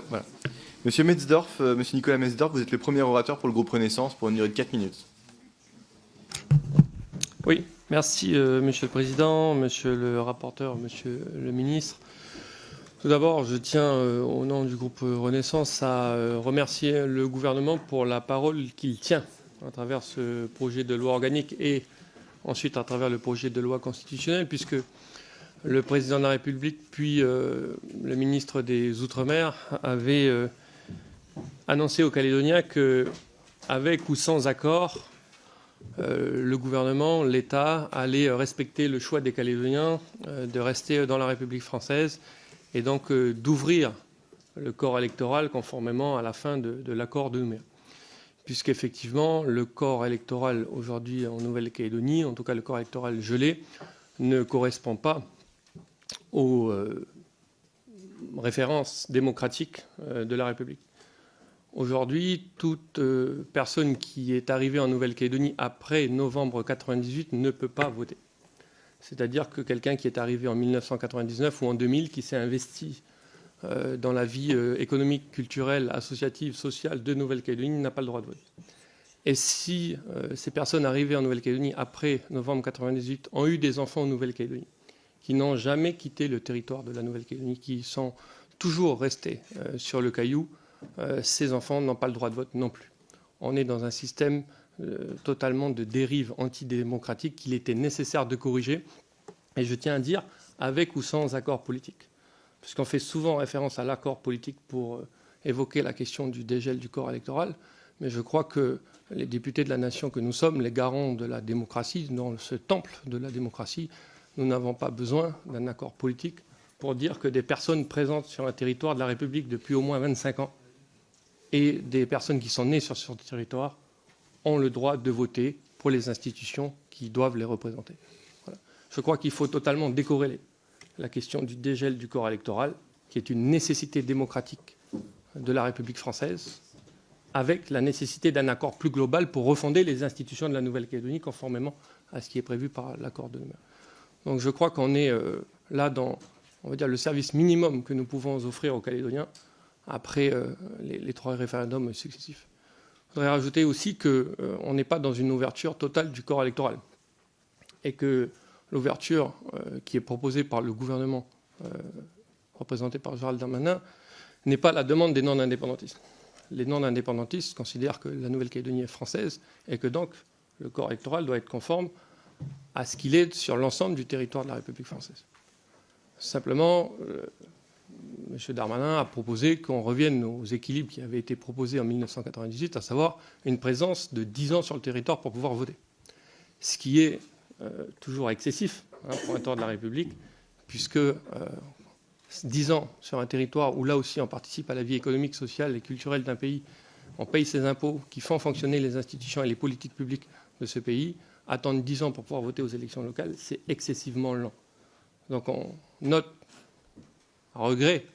Voilà. Monsieur Metzdorf, Monsieur Nicolas Metzdorf, vous êtes le premier orateur pour le groupe Renaissance pour une durée de 4 minutes. Oui, merci Monsieur le Président, Monsieur le rapporteur, Monsieur le Ministre. Tout d'abord, je tiens au nom du groupe Renaissance à remercier le gouvernement pour la parole qu'il tient à travers ce projet de loi organique et ensuite à travers le projet de loi constitutionnelle, puisque le Président de la République puis le ministre des Outre-mer avaient annoncé aux Calédoniens qu'avec ou sans accord, le gouvernement, l'État, allait respecter le choix des Calédoniens de rester dans la République française et donc d'ouvrir le corps électoral conformément à la fin de l'accord de Nouméa. Puisqu'effectivement, le corps électoral aujourd'hui en Nouvelle-Calédonie, en tout cas le corps électoral gelé, ne correspond pas aux références démocratiques de la République. Aujourd'hui, toute personne qui est arrivée en Nouvelle-Calédonie après novembre 1998 ne peut pas voter. C'est-à-dire que quelqu'un qui est arrivé en 1999 ou en 2000, qui s'est investi dans la vie économique, culturelle, associative, sociale de Nouvelle-Calédonie n'a pas le droit de voter. Et si ces personnes arrivées en Nouvelle-Calédonie après novembre 1998 ont eu des enfants en Nouvelle-Calédonie, qui n'ont jamais quitté le territoire de la Nouvelle-Calédonie, qui sont toujours restés sur le caillou, ces enfants n'ont pas le droit de vote non plus. On est dans un système totalement de dérive antidémocratique qu'il était nécessaire de corriger. Et je tiens à dire, avec ou sans accord politique. Puisqu'on fait souvent référence à l'accord politique pour évoquer la question du dégel du corps électoral. Mais je crois que les députés de la nation que nous sommes, les garants de la démocratie, dans ce temple de la démocratie, nous n'avons pas besoin d'un accord politique pour dire que des personnes présentes sur un territoire de la République depuis au moins 25 ans et des personnes qui sont nées sur ce territoire ont le droit de voter pour les institutions qui doivent les représenter. Voilà. Je crois qu'il faut totalement décorréler la question du dégel du corps électoral, qui est une nécessité démocratique de la République française, avec la nécessité d'un accord plus global pour refonder les institutions de la Nouvelle-Calédonie conformément à ce qui est prévu par l'accord de Nouméa. Donc je crois qu'on est là dans, on va dire, le service minimum que nous pouvons offrir aux Calédoniens après les 3 référendums successifs. Je voudrais rajouter aussi qu'on n'est pas dans une ouverture totale du corps électoral et que l'ouverture qui est proposée par le gouvernement, représenté par Gérald Darmanin, n'est pas la demande des non-indépendantistes. Les non-indépendantistes considèrent que la Nouvelle-Calédonie est française et que donc le corps électoral doit être conforme à ce qu'il est sur l'ensemble du territoire de la République française. Simplement, M. Darmanin a proposé qu'on revienne aux équilibres qui avaient été proposés en 1998, à savoir une présence de 10 ans sur le territoire pour pouvoir voter. Ce qui est toujours excessif pour un territoire de la République, puisque 10 ans sur un territoire où là aussi on participe à la vie économique, sociale et culturelle d'un pays, on paye ses impôts qui font fonctionner les institutions et les politiques publiques de ce pays, attendre 10 ans pour pouvoir voter aux élections locales, c'est excessivement lent. Donc on note, à regret,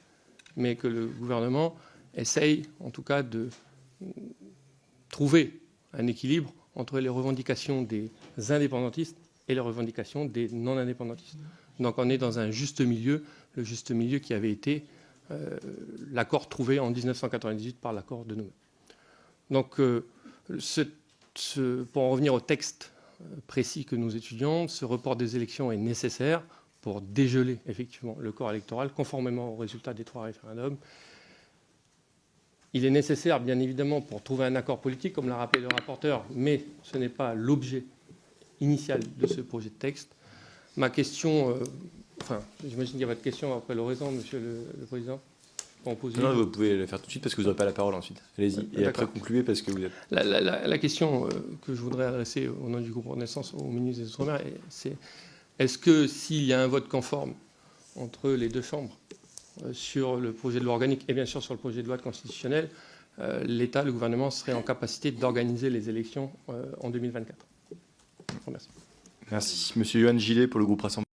mais que le gouvernement essaye en tout cas de trouver un équilibre entre les revendications des indépendantistes et les revendications des non-indépendantistes. Donc on est dans un juste milieu, le juste milieu qui avait été l'accord trouvé en 1998 par l'accord de Nouméa. Donc pour en revenir au texte précis que nous étudions, ce report des élections est nécessaire pour dégeler effectivement le corps électoral conformément aux résultats des 3 référendums. Il est nécessaire, bien évidemment, pour trouver un accord politique, comme l'a rappelé le rapporteur, mais ce n'est pas l'objet initial de ce projet de texte. Ma question, j'imagine qu'il y a votre question après l'oraison, Monsieur le Président. Non, vous pouvez le faire tout de suite parce que vous n'aurez pas la parole ensuite. Allez-y. Et après, concluez parce que vous êtes... La question que je voudrais adresser au nom du groupe Renaissance au ministre des Outre-mer, c'est est-ce que s'il y a un vote conforme entre les 2 chambres sur le projet de loi organique et bien sûr sur le projet de loi constitutionnelle, l'État, le gouvernement serait en capacité d'organiser les élections en 2024 ? Merci. Merci. Monsieur Yohann Gillet pour le groupe Rassemblement.